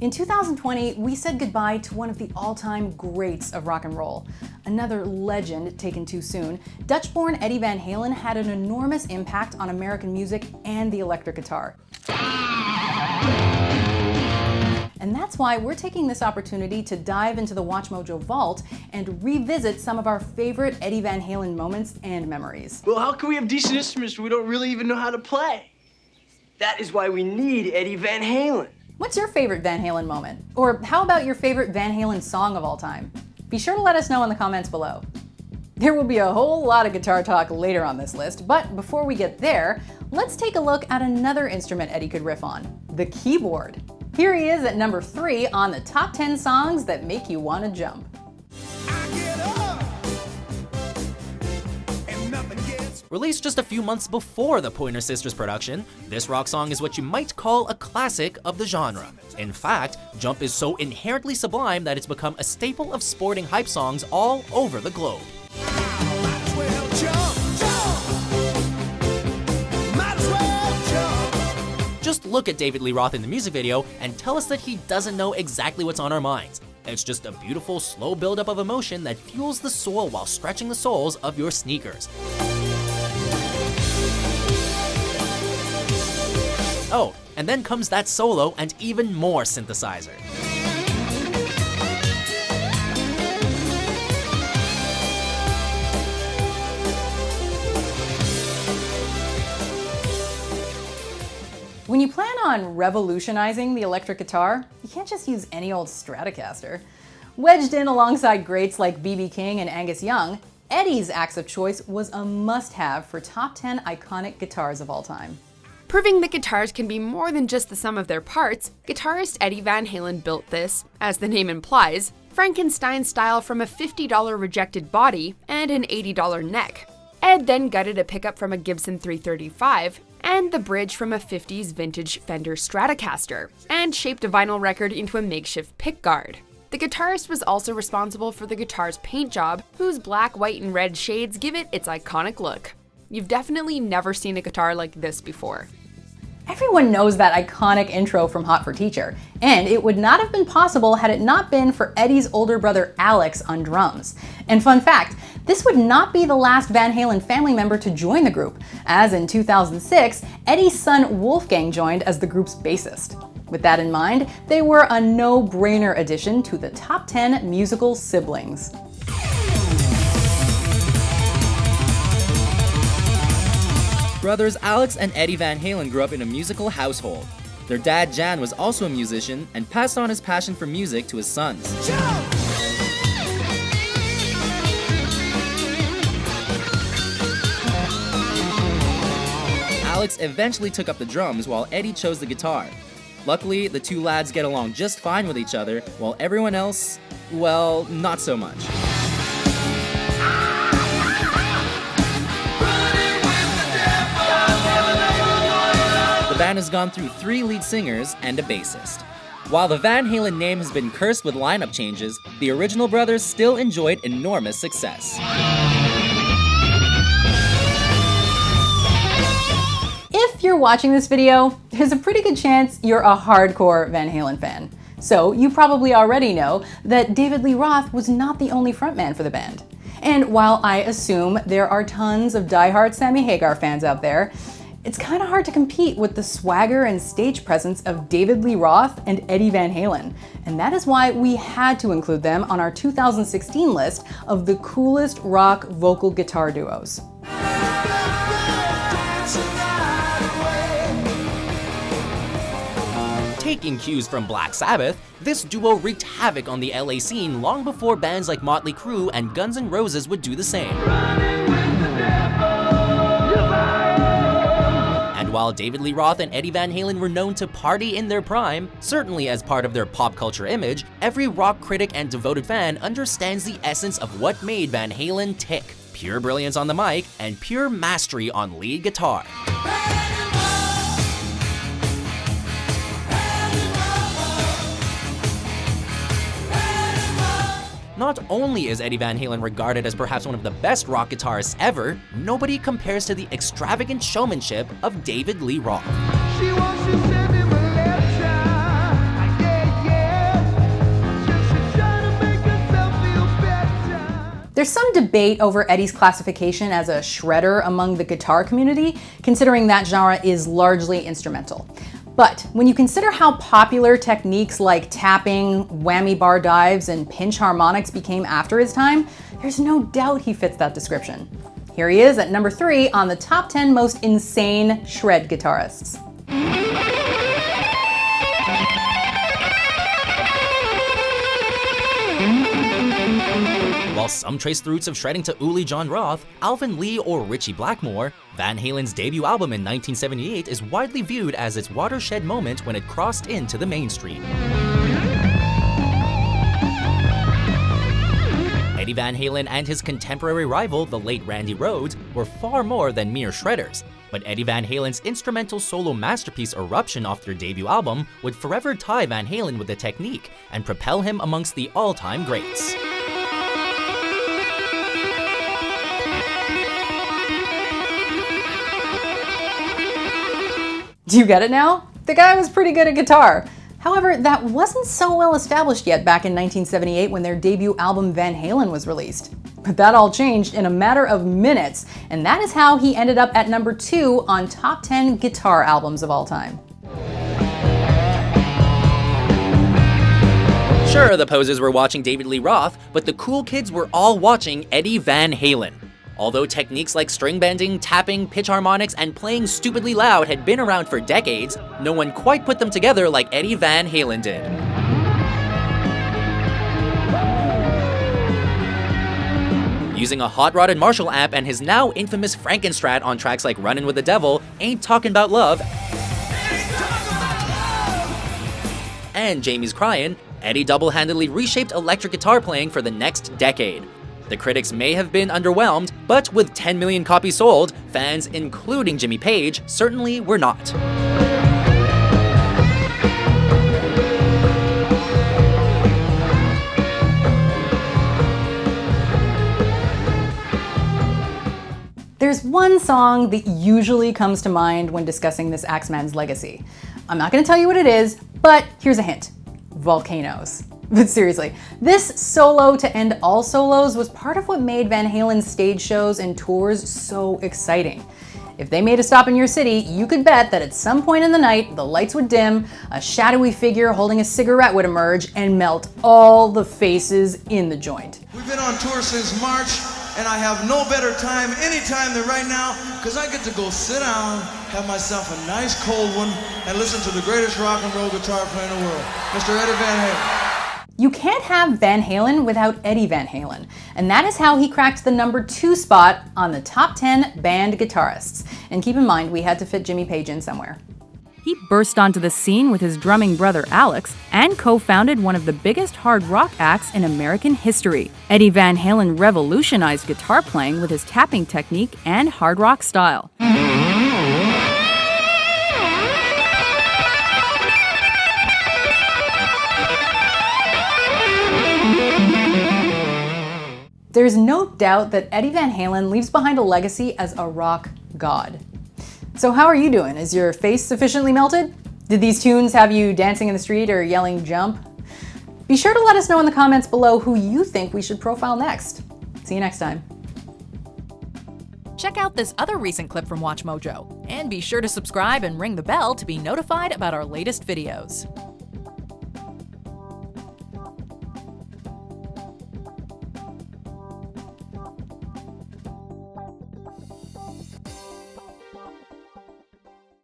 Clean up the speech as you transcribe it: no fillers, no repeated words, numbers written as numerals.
In 2020, we said goodbye to one of the all-time greats of rock and roll. Another legend taken too soon, Dutch-born Eddie Van Halen had an enormous impact on American music and the electric guitar. And that's why we're taking this opportunity to dive into the WatchMojo vault and revisit some of our favorite Eddie Van Halen moments and memories. Well, how can we have decent instruments when we don't really even know how to play? That is why we need Eddie Van Halen. What's your favorite Van Halen moment? Or how about your favorite Van Halen song of all time? Be sure to let us know in the comments below. There will be a whole lot of guitar talk later on this list, but before we get there, let's take a look at another instrument Eddie could riff on, the keyboard. Here he is at number 3 on the top 10 songs that make you want to jump. Released just a few months before the Pointer Sisters production, this rock song is what you might call a classic of the genre. In fact, Jump is so inherently sublime that it's become a staple of sporting hype songs all over the globe. Just look at David Lee Roth in the music video and tell us that he doesn't know exactly what's on our minds. It's just a beautiful, slow buildup of emotion that fuels the soul while stretching the soles of your sneakers. Oh, and then comes that solo and even more synthesizer. When you plan on revolutionizing the electric guitar, you can't just use any old Stratocaster. Wedged in alongside greats like B.B. King and Angus Young, Eddie's axe of choice was a must-have for top 10 iconic guitars of all time. Proving that guitars can be more than just the sum of their parts, guitarist Eddie Van Halen built this, as the name implies, Frankenstein style from a $50 rejected body and an $80 neck. Ed then gutted a pickup from a Gibson 335 and the bridge from a 50s vintage Fender Stratocaster, and shaped a vinyl record into a makeshift pickguard. The guitarist was also responsible for the guitar's paint job, whose black, white, and red shades give it its iconic look. You've definitely never seen a guitar like this before. Everyone knows that iconic intro from Hot for Teacher, and it would not have been possible had it not been for Eddie's older brother Alex on drums. And fun fact, this would not be the last Van Halen family member to join the group, as in 2006, Eddie's son Wolfgang joined as the group's bassist. With that in mind, they were a no-brainer addition to the top 10 musical siblings. Brothers Alex and Eddie Van Halen grew up in a musical household. Their dad Jan was also a musician and passed on his passion for music to his sons. Alex eventually took up the drums while Eddie chose the guitar. Luckily, the two lads get along just fine with each other, while everyone else, well, not so much. The band has gone through 3 lead singers and a bassist. While the Van Halen name has been cursed with lineup changes, the original brothers still enjoyed enormous success. If you're watching this video, there's a pretty good chance you're a hardcore Van Halen fan. So you probably already know that David Lee Roth was not the only frontman for the band. And while I assume there are tons of diehard Sammy Hagar fans out there, it's kind of hard to compete with the swagger and stage presence of David Lee Roth and Eddie Van Halen. And that is why we had to include them on our 2016 list of the coolest rock vocal guitar duos. Taking cues from Black Sabbath, this duo wreaked havoc on the LA scene long before bands like Motley Crue and Guns N' Roses would do the same. And while David Lee Roth and Eddie Van Halen were known to party in their prime, certainly as part of their pop culture image, every rock critic and devoted fan understands the essence of what made Van Halen tick: pure brilliance on the mic and pure mastery on lead guitar. Not only is Eddie Van Halen regarded as perhaps one of the best rock guitarists ever, nobody compares to the extravagant showmanship of David Lee Roth. There's some debate over Eddie's classification as a shredder among the guitar community, considering that genre is largely instrumental. But when you consider how popular techniques like tapping, whammy bar dives, and pinch harmonics became after his time, there's no doubt he fits that description. Here he is at number 3 on the top 10 most insane shred guitarists. While some trace the roots of shredding to Uli John Roth, Alvin Lee, or Ritchie Blackmore, Van Halen's debut album in 1978 is widely viewed as its watershed moment when it crossed into the mainstream. Eddie Van Halen and his contemporary rival, the late Randy Rhoads, were far more than mere shredders, but Eddie Van Halen's instrumental solo masterpiece Eruption off their debut album would forever tie Van Halen with the technique and propel him amongst the all-time greats. Do you get it now? The guy was pretty good at guitar. However, that wasn't so well established yet back in 1978 when their debut album Van Halen was released. But that all changed in a matter of minutes, and that is how he ended up at number 2 on top 10 guitar albums of all time. Sure, the posers were watching David Lee Roth, but the cool kids were all watching Eddie Van Halen. Although techniques like string bending, tapping, pitch harmonics, and playing stupidly loud had been around for decades, no one quite put them together like Eddie Van Halen did. Using a hot-rodded Marshall amp and his now infamous Frankenstrat on tracks like Runnin' with the Devil, Ain't Talkin' About Love, and Jamie's Cryin', Eddie double-handedly reshaped electric guitar playing for the next decade. The critics may have been underwhelmed, but with 10 million copies sold, fans, including Jimmy Page, certainly were not. There's one song that usually comes to mind when discussing this Axeman's legacy. I'm not going to tell you what it is, but here's a hint. Volcanoes. But seriously, this solo to end all solos was part of what made Van Halen's stage shows and tours so exciting. If they made a stop in your city, you could bet that at some point in the night, the lights would dim, a shadowy figure holding a cigarette would emerge and melt all the faces in the joint. We've been on tour since March, and I have no better time anytime than right now, because I get to go sit down, have myself a nice cold one, and listen to the greatest rock and roll guitar player in the world, Mr. Eddie Van Halen. You can't have Van Halen without Eddie Van Halen, and that is how he cracked the number 2 spot on the top 10 band guitarists. And keep in mind, we had to fit Jimmy Page in somewhere. He burst onto the scene with his drumming brother Alex and co-founded one of the biggest hard rock acts in American history. Eddie Van Halen revolutionized guitar playing with his tapping technique and hard rock style. There's no doubt that Eddie Van Halen leaves behind a legacy as a rock god. So how are you doing? Is your face sufficiently melted? Did these tunes have you dancing in the street or yelling jump? Be sure to let us know in the comments below who you think we should profile next. See you next time. Check out this other recent clip from WatchMojo, and be sure to subscribe and ring the bell to be notified about our latest videos.